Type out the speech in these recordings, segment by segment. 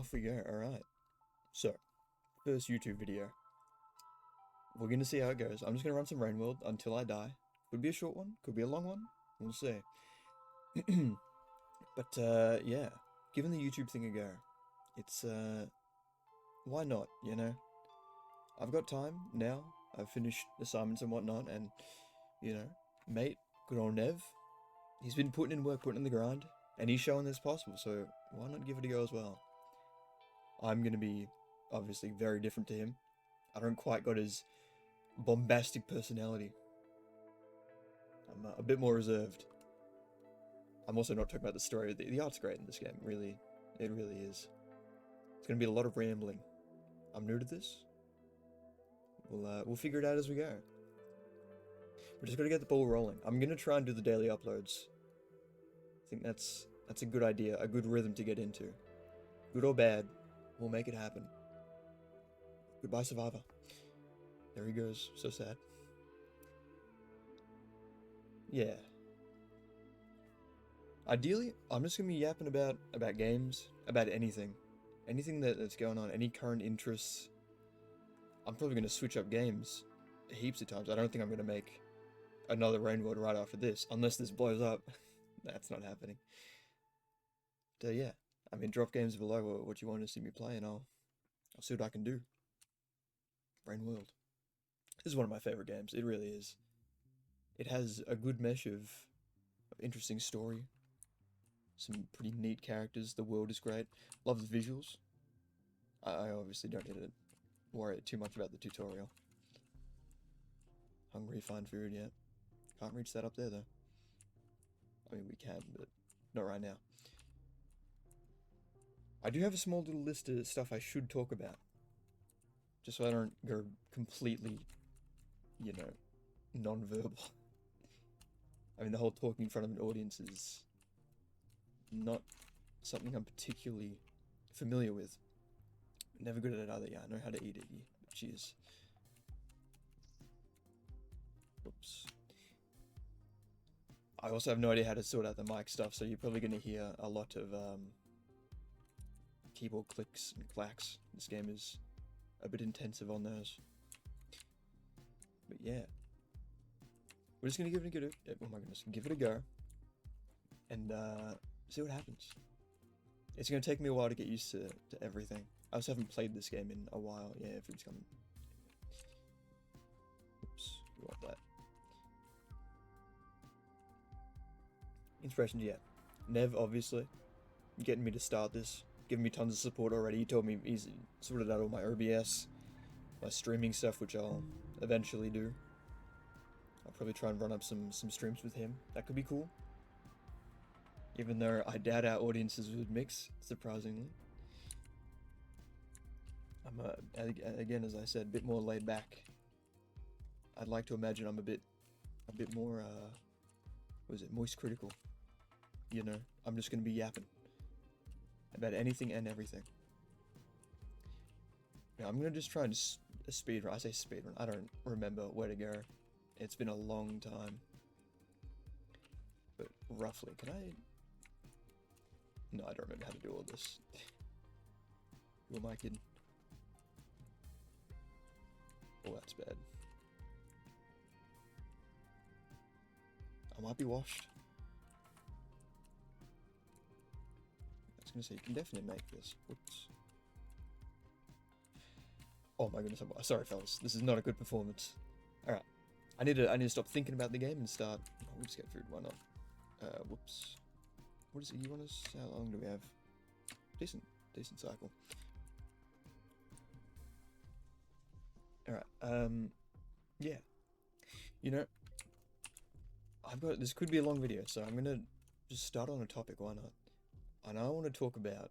Off we go, alright. So, first YouTube video. We're gonna see how it goes. I'm just gonna run some Rain World until I die. Could be a short one, could be a long one. We'll see. But, yeah. Giving the YouTube thing a go. It's, why not, you know? I've got time now. I've finished assignments and whatnot, and, you know, mate, good old Nev, he's been putting in work, putting in the grind, and he's showing this possible, so why not give it a go as well? I'm gonna be, obviously, very different to him. I don't quite got his bombastic personality. I'm a bit more reserved. I'm also not talking about the story. The art's great in this game, really. It really is. It's gonna be a lot of rambling. I'm new to this. We'll figure it out as we go. We're just gonna get the ball rolling. I'm gonna try and do the daily uploads. I think that's a good idea, a good rhythm to get into. Good or bad, we'll make it happen. Goodbye, Survivor. There he goes. So sad. Yeah. Ideally, I'm just gonna be yapping about games, about anything. Anything that's going on, any current interests. I'm probably gonna switch up games heaps of times. I don't think I'm gonna make another Rain World right after this, unless this blows up. That's not happening. So yeah, I mean, drop games below what you want to see me play, and I'll see what I can do. Rain World. This is one of my favorite games. It really is. It has a good mesh of interesting story. Some pretty neat characters. The world is great. Love the visuals. I obviously don't need to worry too much about the tutorial. Hungry, find food, yeah. Can't reach that up there, though. I mean, we can, but not right now. I do have a small little list of stuff I should talk about. Just so I don't go completely, you know, non-verbal. I mean, the whole talking in front of an audience is not something I'm particularly familiar with. Never good at it either, yeah. I know how to eat it, yeah. But cheers. Oops. I also have no idea how to sort out the mic stuff, so you're probably going to hear a lot of keyboard clicks and clacks. This game is a bit intensive on those. But yeah. We're just going to give it a go. Oh my goodness. Give it a go. And see what happens. It's going to take me a while to get used to everything. I also haven't played this game in a while. Yeah, food's coming. Oops. You want that. Inspirations, yeah. Nev, obviously, getting me to start this, giving me tons of support already. He told me he's sorted out all my OBS, my streaming stuff, which I'll eventually do. I'll probably try and run up some streams with him. That could be cool. Even though I doubt our audiences would mix, surprisingly. I'm, again, as I said, a bit more laid back. I'd like to imagine I'm a bit more, what is it, moist critical. You know, I'm just going to be yapping about anything and everything. Now, I'm going to just try and speedrun. I say speedrun. I don't remember where to go. It's been a long time. But roughly, can I... No, I don't remember how to do all this. Who am I kidding? Oh, that's bad. I might be washed. I was gonna say, you can definitely make this. Whoops. Oh my goodness, I'm sorry fellas. This is not a good performance. Alright. I need to stop thinking about the game and start... Oh, we'll just get food, why not? Whoops. What is it you want us? How long do we have? Decent cycle. Alright, yeah. You know, this could be a long video, so I'm gonna just start on a topic, why not? And I want to talk about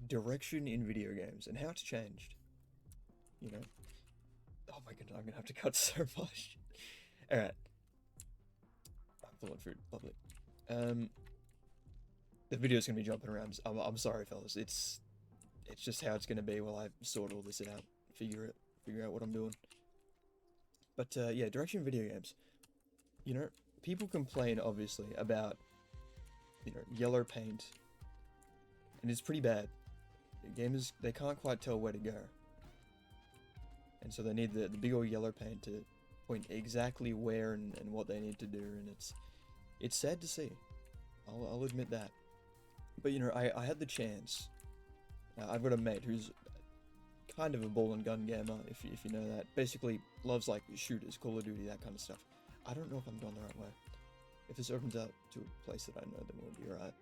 direction in video games and how it's changed. You know? Oh my god, I'm gonna have to cut so much. Alright. I'm full on food, lovely. The video's gonna be jumping around. I'm sorry, fellas. It's just how it's gonna be while I sort all this out, figure out what I'm doing. But yeah, direction in video games. You know, people complain obviously about, you know, yellow paint, and it's pretty bad. gamers, they can't quite tell where to go. And so they need the big old yellow paint to point exactly where and what they need to do, and it's sad to see. I'll admit that. But you know, I had the chance. I've got a mate who's kind of a ball and gun gamer, if you know that. Basically loves like shooters, Call of Duty, that kind of stuff. I don't know if I'm going the right way. If this opens up to a place that I know, then we'll be right.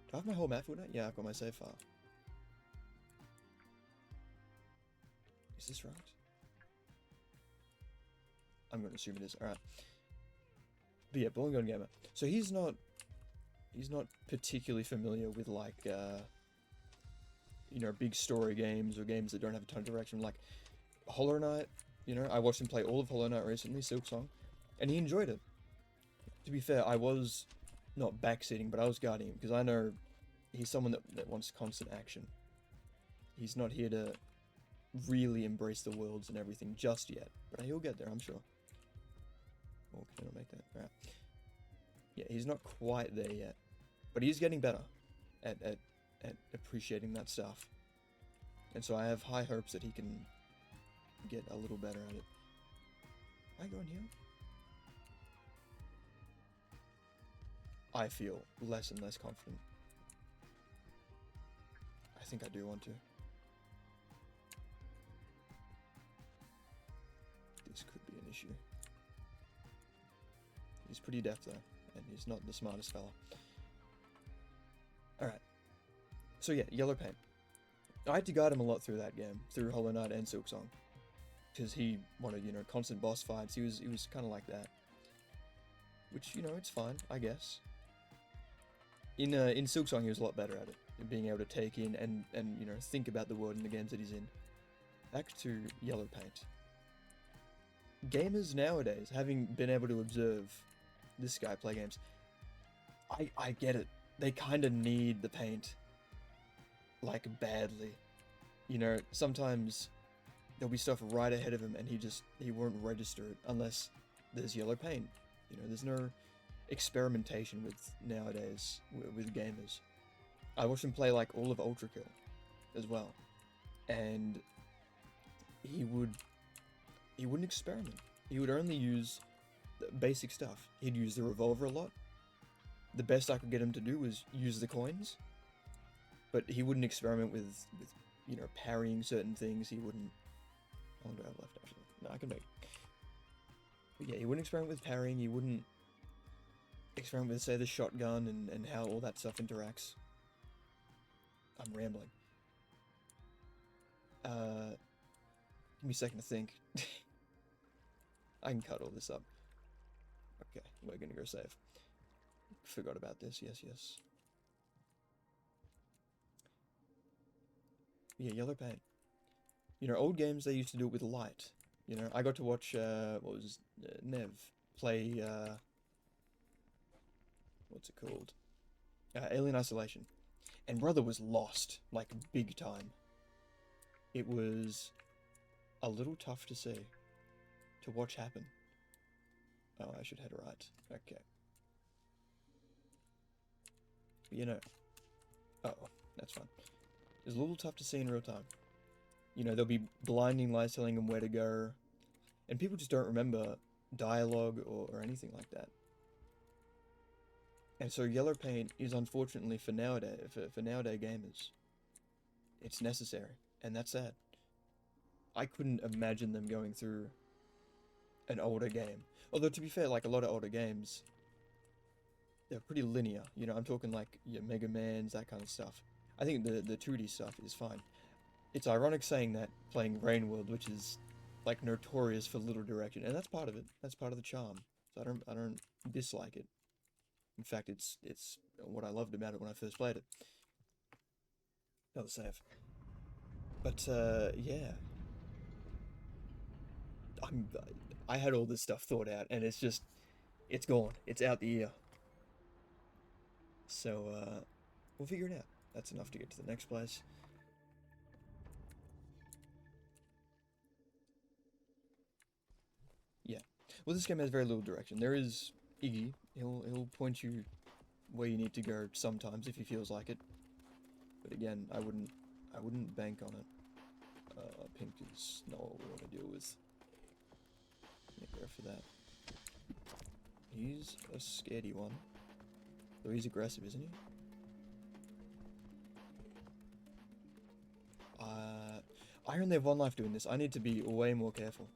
Do I have my whole map filled out? Yeah, I've got my save file. Is this right? I'm going to assume it is. Alright. But yeah, ball and gun gamer. So he's not particularly familiar with like you know, big story games or games that don't have a ton of direction, like Hollow Knight. You know, I watched him play all of Hollow Knight recently, Silksong, and he enjoyed it. To be fair, I was not backseating, but I was guarding him, because I know he's someone that wants constant action. He's not here to really embrace the worlds and everything just yet, but he'll get there, I'm sure. Oh, can I make that? Right. Yeah, he's not quite there yet, but he's getting better at appreciating that stuff. And so I have high hopes that he can get a little better at it. Am I going here? I feel less and less confident. I think I do want to. This could be an issue. He's pretty deft though, and he's not the smartest fella. Alright. So yeah, yellow paint. I had to guide him a lot through that game, through Hollow Knight and Silksong. Because he wanted, you know, constant boss fights. He was kind of like that. Which, you know, it's fine, I guess. In Silksong, he was a lot better at it. Being able to take in and you know, think about the world and the games that he's in. Back to yellow paint. Gamers nowadays, having been able to observe this guy play games, I get it. They kind of need the paint. Like, badly. You know, sometimes there'll be stuff right ahead of him and he won't register it unless there's yellow paint. You know, there's no experimentation with nowadays with gamers. I watched him play like all of Ultra Kill as well, and he wouldn't experiment. He would only use the basic stuff. He'd use the revolver a lot. The best I could get him to do was use the coins, but he wouldn't experiment with you know, parrying certain things. He wouldn't. How long do I have left, actually? No, I can make. But yeah, he wouldn't experiment with parrying. He wouldn't experiment with, say, the shotgun and how all that stuff interacts. I'm rambling. Give me a second to think. I can cut all this up. Okay, we're gonna go save. Forgot about this. Yes. Yeah, yellow paint. You know, old games, they used to do it with light. You know, I got to watch, what was Nev play, what's it called? Alien Isolation. And brother was lost, like, big time. It was a little tough to see, to watch happen. Oh, I should head right. Okay. But, you know, oh, that's fine. It was a little tough to see in real time. You know, there'll be blinding lights telling them where to go, and people just don't remember dialogue or anything like that. And so yellow paint is, unfortunately, for nowadays gamers, it's necessary, and that's sad. I couldn't imagine them going through an older game. Although, to be fair, like a lot of older games, they're pretty linear. You know, I'm talking like your Mega Mans, that kind of stuff. I think the 2D stuff is fine. It's ironic saying that, playing Rain World, which is like notorious for little direction, and that's part of it. That's part of the charm. So I don't dislike it. In fact, it's what I loved about it when I first played it. Another save. But yeah, I had all this stuff thought out, and it's gone. It's out the ear. So we'll figure it out. That's enough to get to the next place. Yeah. Well, this game has very little direction. There is Iggy. He'll point you where you need to go sometimes if he feels like it. But again, I wouldn't bank on it. Pink is not what we want to deal with. Yeah, go for that. He's a scaredy one. Though he's aggressive, isn't he? I only have one life doing this. I need to be way more careful.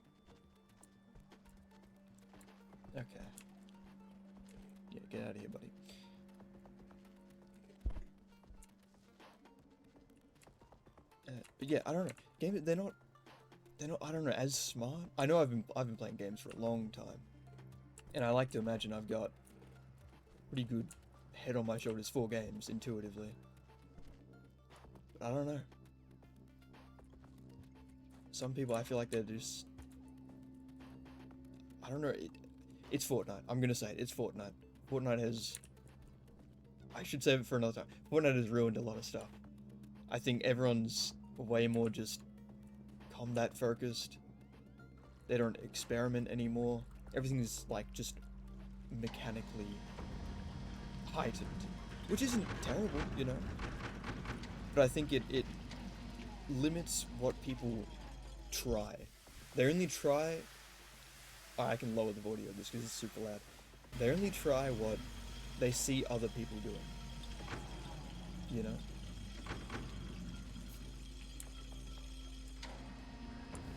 Okay. Yeah, get out of here, buddy. But yeah, I don't know. They're not, I don't know, as smart. I know I've been playing games for a long time. And I like to imagine I've got pretty good head on my shoulders for games, intuitively. But I don't know. Some people, I feel like they're just... I don't know. It's Fortnite. I'm gonna say it. It's Fortnite. Fortnite has... I should save it for another time. Fortnite has ruined a lot of stuff. I think everyone's way more just combat focused. They don't experiment anymore. Everything's like just mechanically heightened. Which isn't terrible, you know. But I think it limits what people try. They only try... Oh, I can lower the volume of this because it's super loud. They only try what they see other people doing. You know?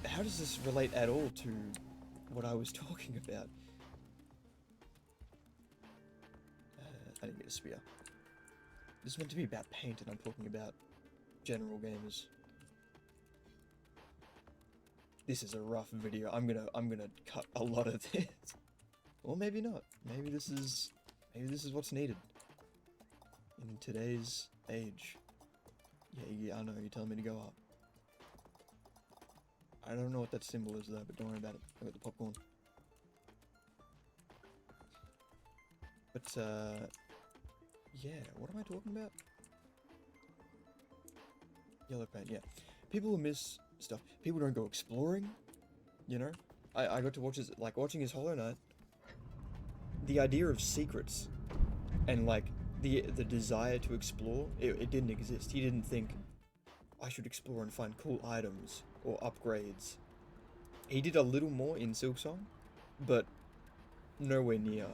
How does this relate at all to what I was talking about? I didn't get a spear. This is meant to be about paint and I'm talking about general gamers. This is a rough video. I'm gonna cut a lot of this. Or maybe not. Maybe this is what's needed in today's age. Yeah, I know, you're telling me to go up. I don't know what that symbol is though, but don't worry about it. I got the popcorn. But yeah, what am I talking about? Yellow paint, yeah. People who miss stuff. People don't go exploring, you know? I got to watch his, like, watching his Hollow Knight. The idea of secrets and, like, the desire to explore, it didn't exist. He didn't think, I should explore and find cool items or upgrades. He did a little more in Silksong, but nowhere near,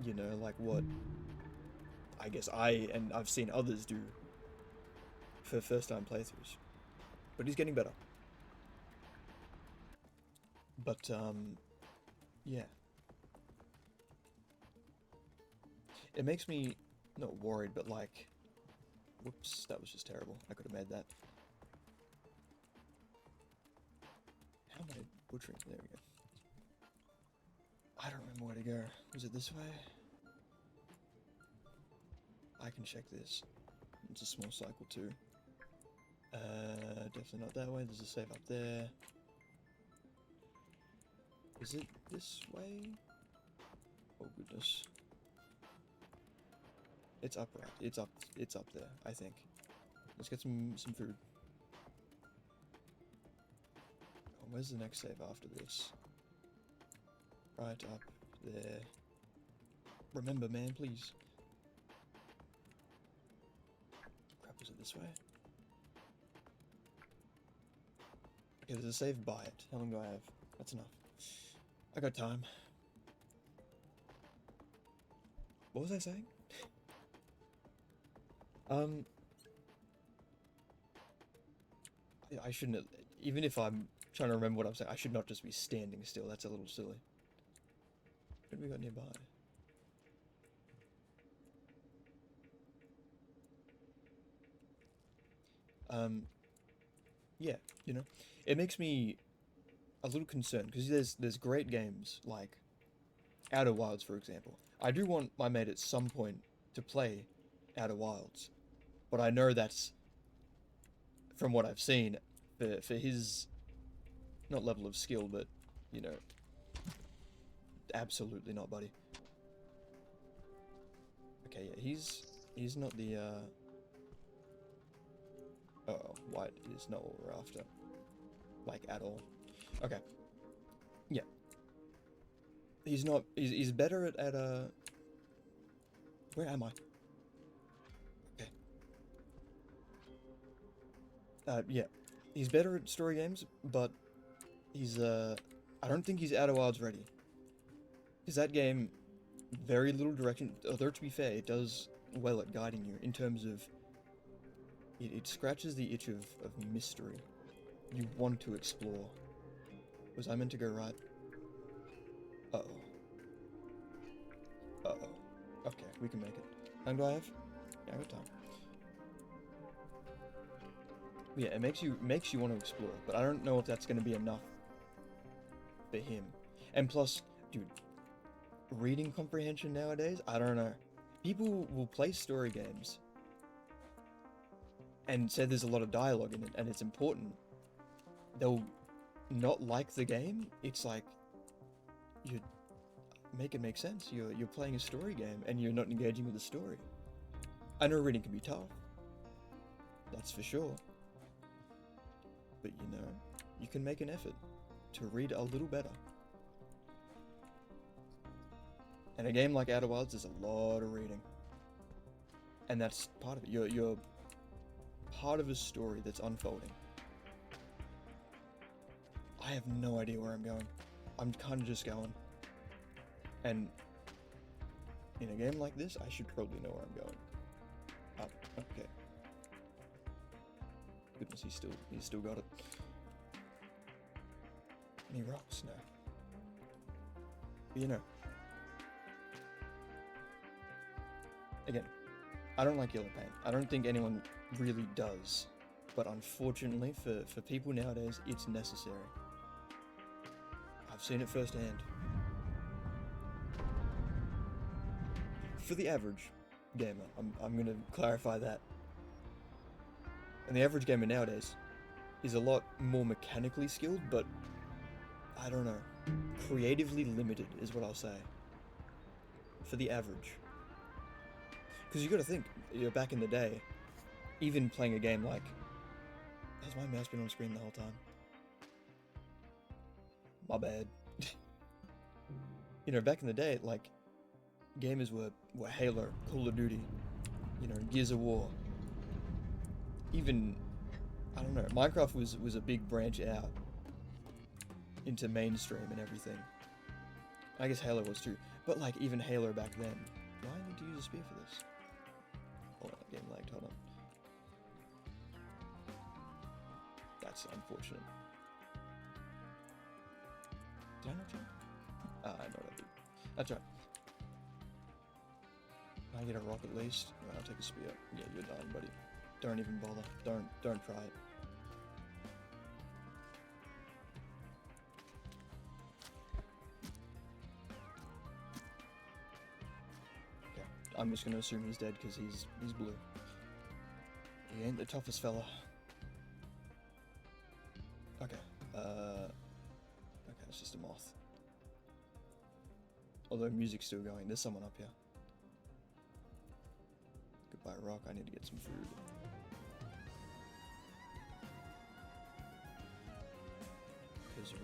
you know, like what I guess I've seen others do for first-time playthroughs. But he's getting better. But, yeah. It makes me not worried, but like... Whoops, that was just terrible. I could have made that. How am I butchering? There we go. I don't remember where to go. Was it this way? I can check this. It's a small cycle too. Definitely not that way. There's a save up there. Is it this way? Oh goodness. It's up right. It's up there, I think. Let's get some food. Oh, where's the next save after this? Right up there. Remember, man, please. Crap, is it this way? Okay, there's a save by it. How long do I have? That's enough. I got time. What was I saying? I shouldn't, even if I'm trying to remember what I'm saying, I should not just be standing still. That's a little silly. What have we got nearby? Yeah, you know, it makes me a little concerned because there's great games like Outer Wilds, for example. I do want my mate at some point to play Outer Wilds, but I know that's, from what I've seen, for his, not level of skill, but, you know, absolutely not, buddy. Okay, yeah, he's not the, uh-oh, white is not what we're after. Like, at all. Okay. Yeah. He's not, he's better at Where am I? Okay. Yeah. He's better at story games, but he's, I don't think he's Outer Wilds ready. Because that game, very little direction, although to be fair, it does well at guiding you in terms of, it scratches the itch of mystery. You want to explore. Was I meant to go right? Uh-oh. Uh-oh. Okay, we can make it. How long do I have? Yeah, I got time. Yeah, it makes you want to explore, but I don't know if that's going to be enough for him. And plus, dude, reading comprehension nowadays, I don't know. People will play story games and say there's a lot of dialogue in it and it's important. They'll not like the game. It's like, you make it make sense. You're playing a story game and you're not engaging with the story. I know reading can be tough. That's for sure. But you know, you can make an effort to read a little better. And a game like Outer Wilds is a lot of reading. And that's part of it. You're part of a story that's unfolding. I have no idea where I'm going. I'm kind of just going. And in a game like this, I should probably know where I'm going. Up. Okay. Goodness, he's still got it. Any rocks? No. But you know. Again, I don't like yellow paint. I don't think anyone really does. But unfortunately, for people nowadays, it's necessary. I've seen it firsthand. For the average gamer, I'm gonna clarify that. And the average gamer nowadays is a lot more mechanically skilled, but I don't know, creatively limited is what I'll say. For the average. Because you gotta think, back in the day, even playing a game like... Has my mouse been on screen the whole time? My bad. Back in the day, like, gamers were Halo, Call of Duty, Gears of War. Even, I don't know, Minecraft was a big branch out into mainstream and everything. I guess Halo was too. But, like, even Halo back then. Do I need to use a spear for this? Oh, that game lagged, hold on. That's unfortunate. Did I not jump? I know what I did. That's right. Can I get a rock at least? I'll take a spear. Yeah, you're done, buddy. Don't even bother. Don't try it. Okay, I'm just gonna assume he's dead because he's blue. He ain't the toughest fella. Okay, okay, it's just a moth. Although music's still going, there's someone up here. Goodbye, rock. I need to get some food. Because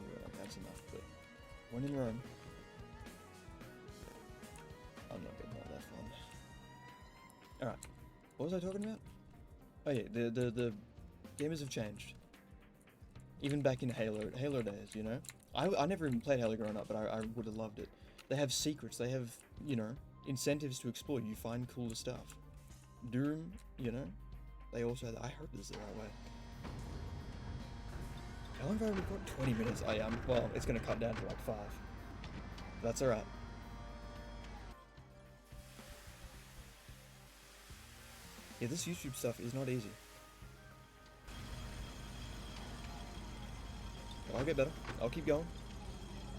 that's enough, but when in Rome, I'm not getting all that fun. Alright, what was I talking about? Oh yeah, the gamers have changed. Even back in Halo days, I never even played Halo growing up, but I would have loved it. They have secrets, they have, incentives to explore. You find cooler stuff. Doom, they also have, I hope this is the right way. How long have I recorded? 20 minutes. I am. Well, it's going to cut down to like 5. That's alright. Yeah, this YouTube stuff is not easy. But I'll get better. I'll keep going.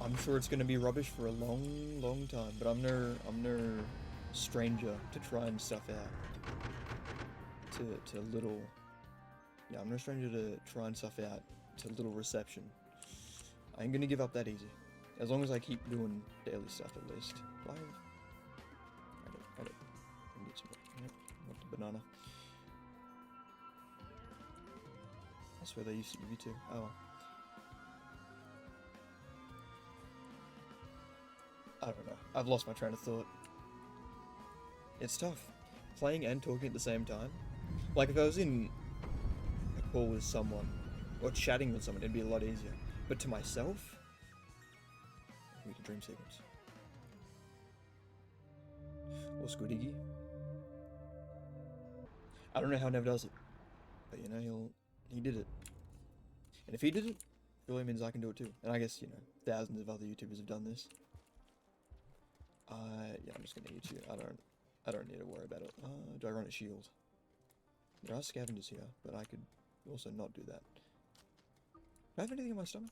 I'm sure it's going to be rubbish for a long, long time, but I'm no stranger to trying stuff out. To little... Yeah, I'm no stranger to trying stuff out to little reception. I ain't gonna give up that easy. As long as I keep doing daily stuff at least. Do I don't need some more. Yep, want the banana. I swear they used to give you 2. Oh well. I don't know. I've lost my train of thought. It's tough. Playing and talking at the same time. Like, if I was in a call with someone, or chatting with someone, it'd be a lot easier. But to myself, we need a dream sequence. What's good, Iggy? I don't know how Nev does it, but you know, he did it. And if he did it, surely means I can do it too. And I guess, you know, thousands of other YouTubers have done this. Yeah, I'm just gonna eat you. I don't need to worry about it. Do I run a shield? There are scavengers here, but I could also not do that. Do I have anything in my stomach?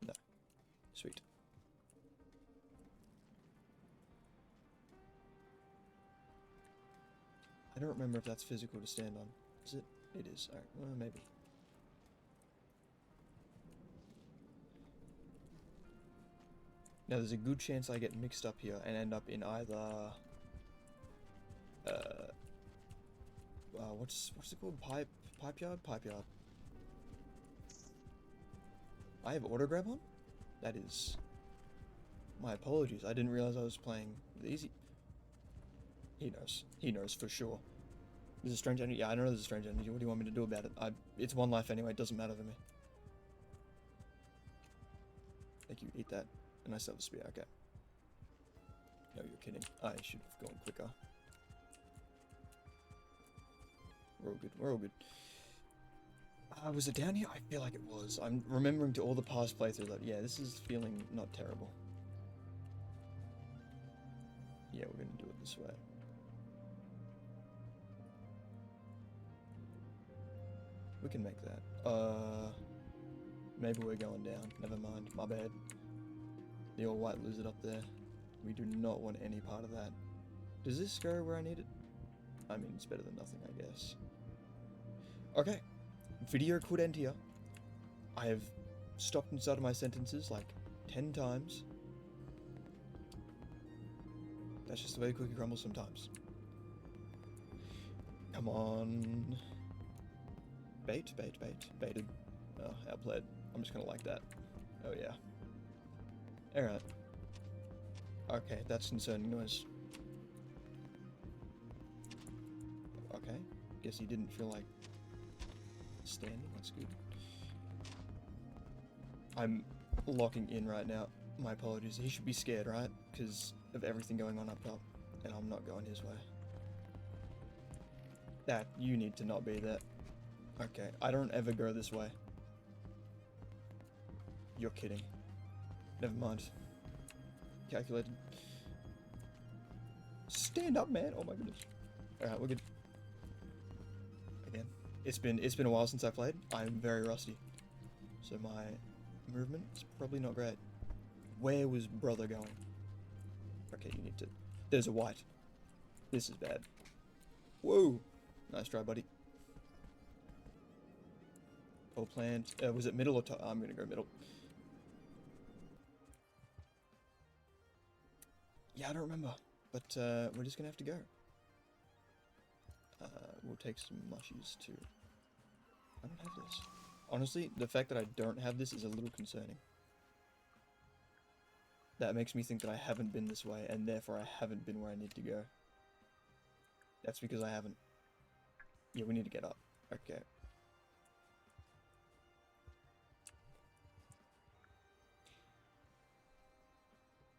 No. Sweet. I don't remember if that's physical to stand on. Is it? It is. Alright, well, maybe. Now, there's a good chance I get mixed up here and end up in either... what's it called? Pipe yard? Pipe yard. I have auto grab on? That is... My apologies. I didn't realize I was playing with easy. He knows. He knows for sure. There's a strange energy. Yeah, I know there's a strange energy. What do you want me to do about it? It's one life anyway. It doesn't matter to me. Thank you. Eat that. And I still have the spear. Okay. No, you're kidding. I should have gone quicker. We're all good. We're all good. Was it down here? I feel like it was. I'm remembering to all the past playthroughs that, yeah, this is feeling not terrible. Yeah, we're gonna do it this way. We can make that. Maybe we're going down. Never mind. My bad. The old white lizard up there. We do not want any part of that. Does this go where I need it? I mean, it's better than nothing, I guess. Okay. Video could end here. I have stopped and started my sentences like 10 times. That's just the way cookie crumbles sometimes. Come on. Bait. Baited. Oh, outplayed. I'm just gonna like that. Oh yeah. Alright. Okay, that's concerning noise. Okay. Guess he didn't feel like standing. That's good. I'm locking in right now. My apologies. He should be scared, right? Because of everything going on up top. And I'm not going his way. That, you need to not be there. Okay, I don't ever go this way. You're kidding. Never mind. Calculated. Stand up, man! Oh my goodness. Alright, we're good. Again. It's been a while since I played. I'm very rusty. So my movement is probably not great. Where was brother going? Okay, you need to... There's a white. This is bad. Whoa! Nice try, buddy. Or plant. Was it middle or top? I'm gonna go middle. Yeah, I don't remember. But we're just gonna have to go. We'll take some mushies too. I don't have this. Honestly, the fact that I don't have this is a little concerning. That makes me think that I haven't been this way, and therefore I haven't been where I need to go. That's because I haven't. Yeah, we need to get up. Okay.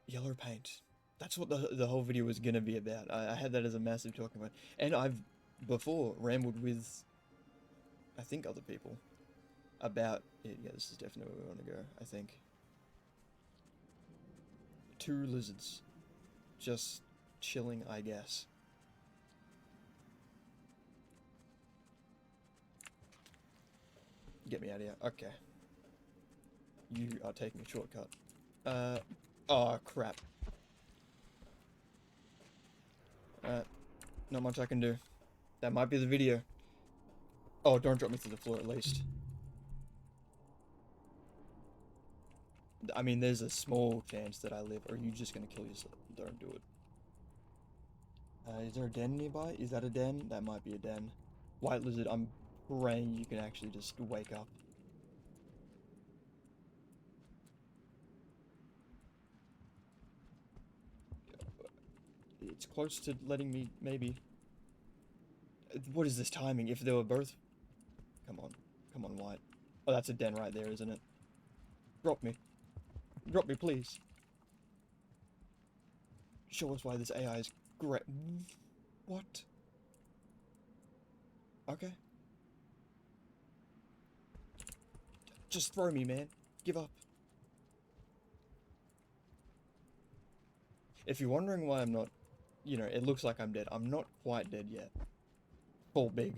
Yellow paint. That's what the whole video was gonna be about. I had that as a massive talking point. And I've before rambled with, I think, other people about it. Yeah, this is definitely where we want to go, I think. 2 lizards. Just chilling, I guess. Get me out of here. Okay. You are taking a shortcut. Oh, crap. Not much I can do. That might be the video. Oh, don't drop me to the floor at least. I mean, there's a small chance that I live. Or are you just gonna kill yourself? Don't do it. Is there a den nearby? Is that a den? That might be a den. White lizard, I'm praying you can actually just wake up. It's close to letting me, maybe. What is this timing? If they were both... Come on. Come on, White. Oh, that's a den right there, isn't it? Drop me. Drop me, please. Show us why this AI is great. What? Okay. Just throw me, man. Give up. If you're wondering why I'm not, you know, it looks like I'm dead. I'm not quite dead yet. Fall big.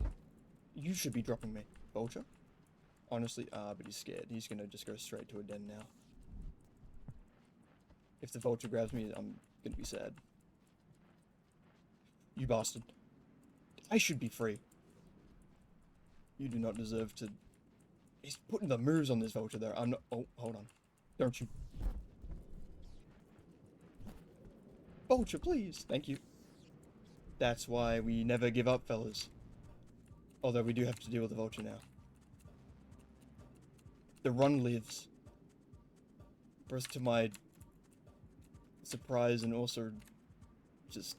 You should be dropping me. Vulture? Honestly, but he's scared. He's gonna just go straight to a den now. If the vulture grabs me, I'm gonna be sad. You bastard. I should be free. You do not deserve to... He's putting the moves on this vulture there. I'm not... Oh, hold on. Don't you... Vulture, please. Thank you. That's why we never give up, fellas. Although we do have to deal with the vulture now. The run lives. Both to my surprise and also just,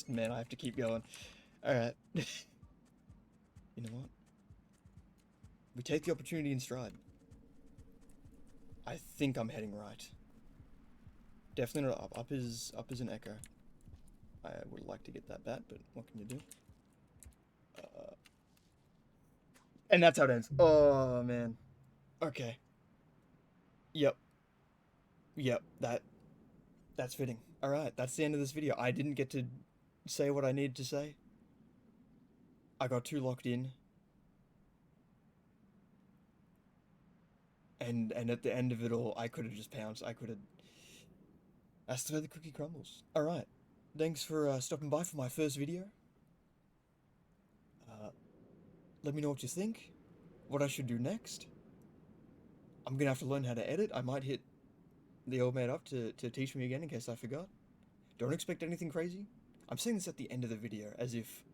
man, I have to keep going. Alright. You know what? We take the opportunity in stride. I think I'm heading right. Definitely not up. Up is an echo. I would like to get that bat, but what can you do? And that's how it ends. Oh, man. Okay. Yep. Yep, that's fitting. Alright, that's the end of this video. I didn't get to say what I needed to say. I got too locked in. And at the end of it all, I could have just pounced. I could have... That's the way the cookie crumbles. Alright. Thanks for stopping by for my first video. Let me know what you think. What I should do next. I'm gonna have to learn how to edit. I might hit the old man up to teach me again in case I forgot. Don't expect anything crazy. I'm saying this at the end of the video, as if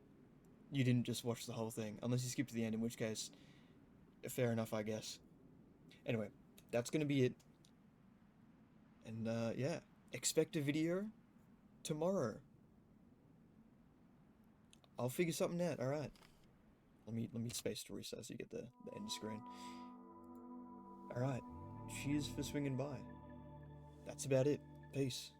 you didn't just watch the whole thing. Unless you skip to the end, in which case, fair enough, I guess. Anyway, that's gonna be it. And, yeah. Expect a video tomorrow. I'll figure something out, alright. Let me space to reset so you get the end screen. Alright. Cheers for swinging by. That's about it. Peace.